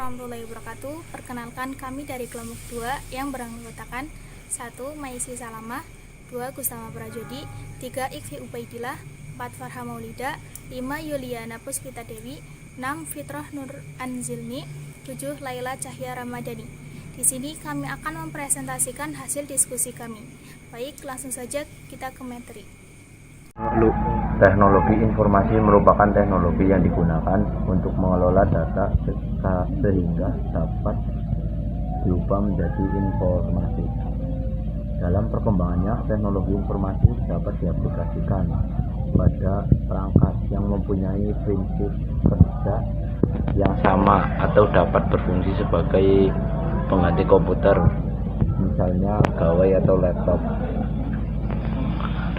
warahmatullahi wabarakatuh. Perkenalkan, kami dari kelompok 2 yang beranggotakan 1. Maisi Salamah, 2. Gustama Prajodi, 3. Ikfi Ubaidillah, 4. Farha Maulida, 5. Yuliana Puspita Dewi, 6. Fitroh Nur Anzilni, 7. Laila Cahya Ramadhani. Di sini kami akan mempresentasikan hasil diskusi kami. Baik, langsung saja kita ke materi. Teknologi informasi merupakan teknologi yang digunakan untuk mengelola data sehingga dapat diubah menjadi informasi. Dalam perkembangannya, teknologi informasi dapat diaplikasikan pada perangkat yang mempunyai prinsip kerja yang sama atau dapat berfungsi sebagai pengganti komputer, misalnya gawai atau laptop.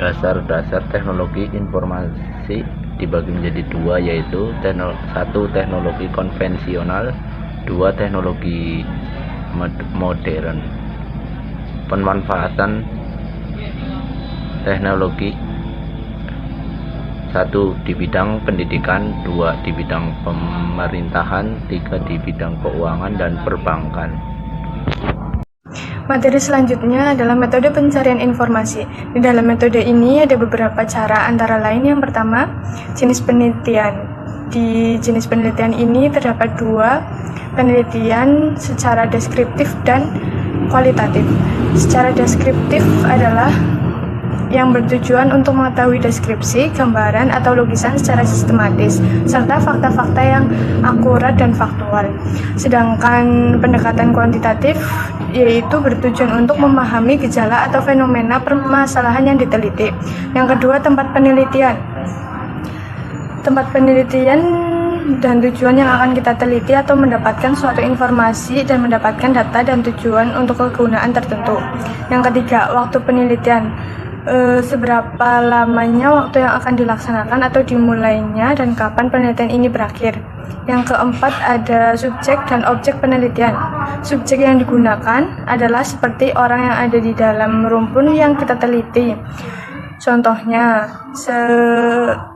Dasar-dasar teknologi informasi dibagi menjadi dua, yaitu 1. Teknologi konvensional, 2. Teknologi modern. Pemanfaatan teknologi: 1. Di bidang pendidikan, 2. Di bidang pemerintahan, 3. Di bidang keuangan dan perbankan. Materi selanjutnya adalah metode pencarian informasi. Di dalam metode ini ada beberapa cara, antara lain yang pertama, jenis penelitian. Di jenis penelitian ini terdapat 2 penelitian secara deskriptif dan kualitatif. Secara deskriptif adalah yang bertujuan untuk mengetahui deskripsi, gambaran, atau lukisan secara sistematis, serta fakta-fakta yang akurat dan faktual. Sedangkan pendekatan kuantitatif yaitu bertujuan untuk memahami gejala atau fenomena permasalahan yang diteliti. Yang kedua, tempat penelitian. Tempat penelitian dan tujuan yang akan kita teliti atau mendapatkan suatu informasi dan mendapatkan data dan tujuan untuk kegunaan tertentu. Yang ketiga, waktu penelitian. Seberapa lamanya waktu yang akan dilaksanakan atau dimulainya dan kapan penelitian ini berakhir. Yang keempat, ada subjek dan objek penelitian. Subjek yang digunakan adalah seperti orang yang ada di dalam rumpun yang kita teliti. Contohnya,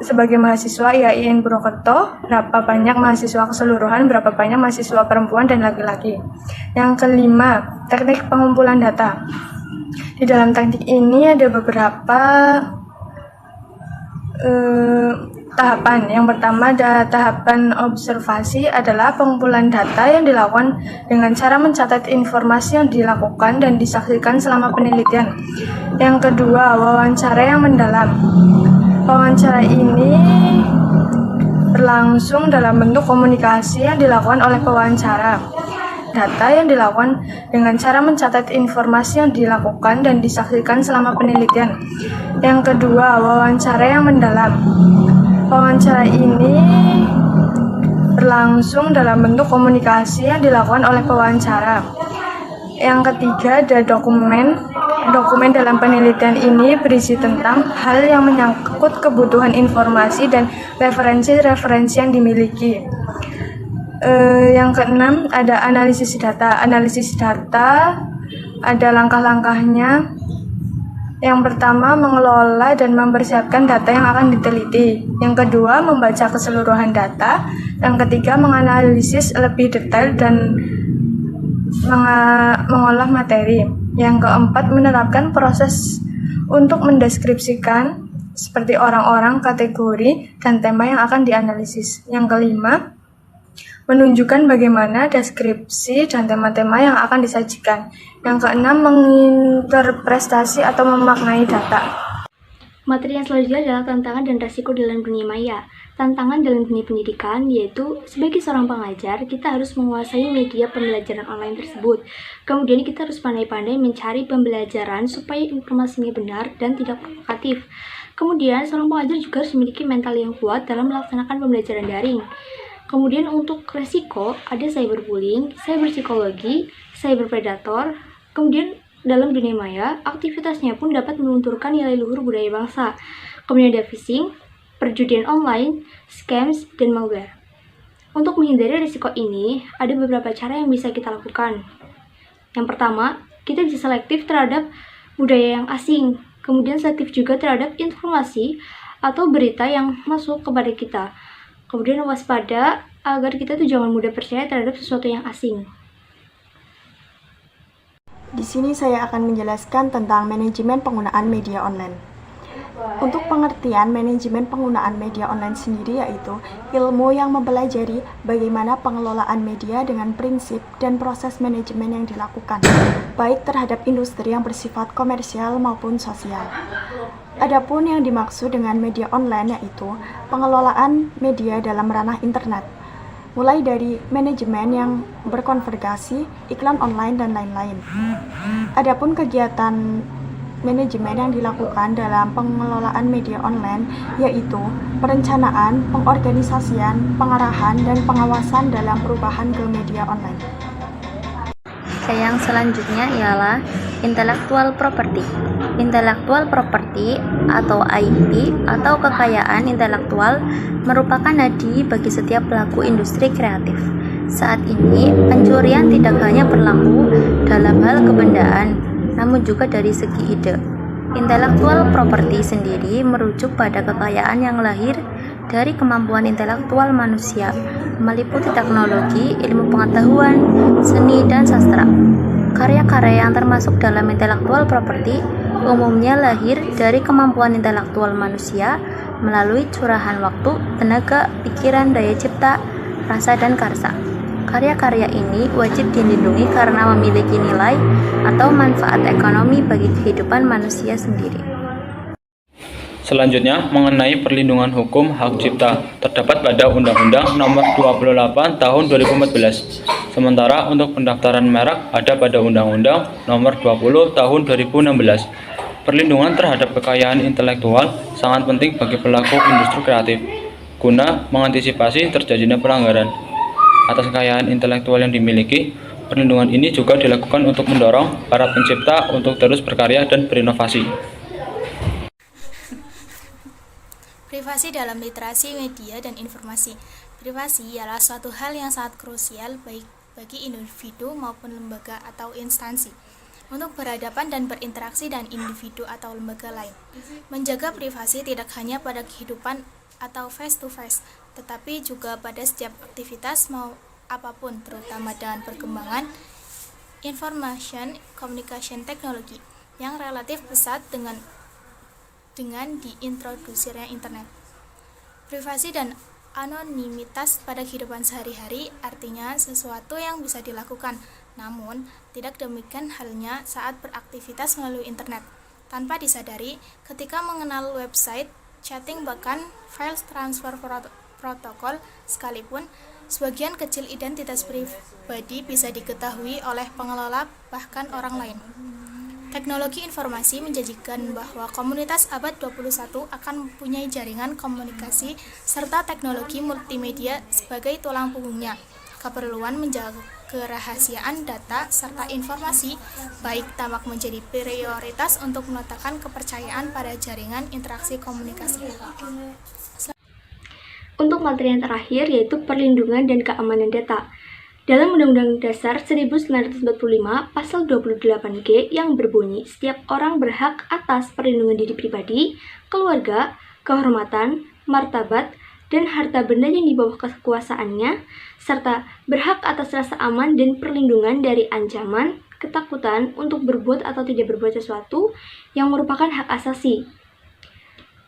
sebagai mahasiswa IAIN Purwokerto, berapa banyak mahasiswa keseluruhan, berapa banyak mahasiswa perempuan dan laki-laki. Yang kelima, teknik pengumpulan data. Di dalam teknik ini ada beberapa tahapan. Yang pertama, ada tahapan observasi, adalah pengumpulan data yang dilakukan dengan cara mencatat informasi yang dilakukan dan disaksikan selama penelitian. Yang kedua, wawancara yang mendalam. Wawancara ini berlangsung dalam bentuk komunikasi yang dilakukan oleh pewawancara. Data yang dilakukan dengan cara mencatat informasi yang dilakukan dan disaksikan selama penelitian. Yang kedua, wawancara yang mendalam. Wawancara ini berlangsung dalam bentuk komunikasi yang dilakukan oleh pewawancara. Yang ketiga, ada dokumen. Dokumen dalam penelitian ini berisi tentang hal yang menyangkut kebutuhan informasi dan referensi-referensi yang dimiliki. Yang keenam, ada analisis data. Analisis data ada langkah-langkahnya. Yang pertama, mengelola dan mempersiapkan data yang akan diteliti. Yang kedua, membaca keseluruhan data. Yang ketiga, menganalisis lebih detail dan mengolah materi. Yang keempat, menerapkan proses untuk mendeskripsikan seperti orang-orang, kategori, dan tema yang akan dianalisis. Yang kelima, menunjukkan bagaimana deskripsi dan tema-tema yang akan disajikan. Yang keenam, menginterpretasi atau memaknai data. Materi yang selanjutnya adalah tantangan dan resiko dalam dunia maya. Tantangan dalam dunia pendidikan yaitu sebagai seorang pengajar, kita harus menguasai media pembelajaran online tersebut. Kemudian kita harus pandai-pandai mencari pembelajaran supaya informasinya benar dan tidak provokatif. Kemudian seorang pengajar juga harus memiliki mental yang kuat dalam melaksanakan pembelajaran daring. Kemudian untuk resiko, ada cyberbullying, cyberpsikologi, cyberpredator. Kemudian dalam dunia maya, aktivitasnya pun dapat melunturkan nilai luhur budaya bangsa. Kemudian ada phishing, perjudian online, scams, dan malware. Untuk menghindari risiko ini, ada beberapa cara yang bisa kita lakukan. Yang pertama, kita bisa selektif terhadap budaya yang asing. Kemudian selektif juga terhadap informasi atau berita yang masuk kepada kita. Kemudian waspada agar kita tuh jangan mudah percaya terhadap sesuatu yang asing. Di sini saya akan menjelaskan tentang manajemen penggunaan media online. Untuk pengertian manajemen penggunaan media online sendiri yaitu ilmu yang mempelajari bagaimana pengelolaan media dengan prinsip dan proses manajemen yang dilakukan, baik terhadap industri yang bersifat komersial maupun sosial. Adapun yang dimaksud dengan media online yaitu pengelolaan media dalam ranah internet, mulai dari manajemen yang berkonvergasi, iklan online, dan lain-lain. Adapun kegiatan manajemen yang dilakukan dalam pengelolaan media online yaitu perencanaan, pengorganisasian, pengarahan, dan pengawasan dalam perubahan ke media online. Yang selanjutnya ialah intellectual property. Intellectual property atau IP atau kekayaan intelektual merupakan nadi bagi setiap pelaku industri kreatif. Saat ini, pencurian tidak hanya berlaku dalam hal kebendaan, namun juga dari segi ide. Intellectual property sendiri merujuk pada kekayaan yang lahir dari kemampuan intelektual manusia, meliputi teknologi, ilmu pengetahuan, seni, dan sastra. Karya-karya yang termasuk dalam intellectual property umumnya lahir dari kemampuan intelektual manusia melalui curahan waktu, tenaga, pikiran, daya cipta, rasa, dan karsa. Karya-karya ini wajib dilindungi karena memiliki nilai atau manfaat ekonomi bagi kehidupan manusia sendiri. Selanjutnya, mengenai perlindungan hukum hak cipta terdapat pada Undang-Undang Nomor 28 Tahun 2014. Sementara untuk pendaftaran merek ada pada Undang-Undang Nomor 20 Tahun 2016. Perlindungan terhadap kekayaan intelektual sangat penting bagi pelaku industri kreatif guna mengantisipasi terjadinya pelanggaran atas kekayaan intelektual yang dimiliki. Perlindungan ini juga dilakukan untuk mendorong para pencipta untuk terus berkarya dan berinovasi. Privasi dalam literasi media dan informasi. Privasi ialah suatu hal yang sangat krusial baik bagi individu maupun lembaga atau instansi untuk berhadapan dan berinteraksi dengan individu atau lembaga lain. Menjaga privasi tidak hanya pada kehidupan atau face to face, tetapi juga pada setiap aktivitas mau apapun, terutama dengan perkembangan information communication technology yang relatif pesat dengan diintrodusirnya internet. Privasi dan anonimitas pada kehidupan sehari-hari artinya sesuatu yang bisa dilakukan, namun tidak demikian halnya saat beraktivitas melalui internet. Tanpa disadari, ketika mengenal website, chatting, bahkan file transfer protokol sekalipun, sebagian kecil identitas pribadi bisa diketahui oleh pengelola bahkan orang lain. Teknologi informasi menjanjikan bahwa komunitas abad 21 akan mempunyai jaringan komunikasi serta teknologi multimedia sebagai tulang punggungnya. Keperluan menjaga kerahasiaan data serta informasi baik tamak menjadi prioritas untuk meletakkan kepercayaan pada jaringan interaksi komunikasi. Untuk materi yang terakhir yaitu perlindungan dan keamanan data. Dalam Undang-Undang Dasar 1945, Pasal 28G yang berbunyi, setiap orang berhak atas perlindungan diri pribadi, keluarga, kehormatan, martabat, dan harta benda yang di bawah kekuasaannya, serta berhak atas rasa aman dan perlindungan dari ancaman, ketakutan untuk berbuat atau tidak berbuat sesuatu yang merupakan hak asasi.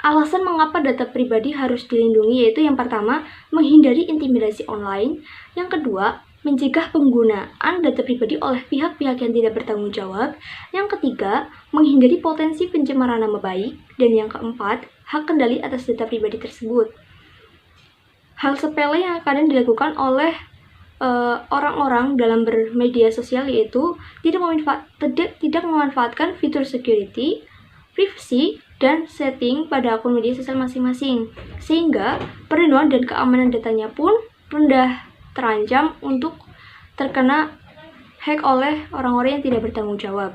Alasan mengapa data pribadi harus dilindungi yaitu yang pertama, menghindari intimidasi online, yang kedua, mencegah penggunaan data pribadi oleh pihak-pihak yang tidak bertanggung jawab, yang ketiga, menghindari potensi pencemaran nama baik, dan yang keempat, hak kendali atas data pribadi tersebut. Hal sepele yang kadang dilakukan oleh orang-orang dalam bermedia sosial yaitu tidak memanfaatkan fitur security, privacy, dan setting pada akun media sosial masing-masing, sehingga perlindungan dan keamanan datanya pun rendah, terancam untuk terkena hack oleh orang-orang yang tidak bertanggung jawab.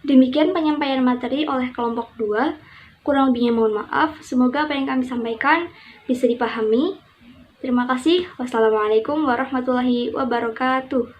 Demikian penyampaian materi oleh kelompok 2. Kurang lebihnya mohon maaf. Semoga apa yang kami sampaikan bisa dipahami. Terima kasih. Wassalamualaikum warahmatullahi wabarakatuh.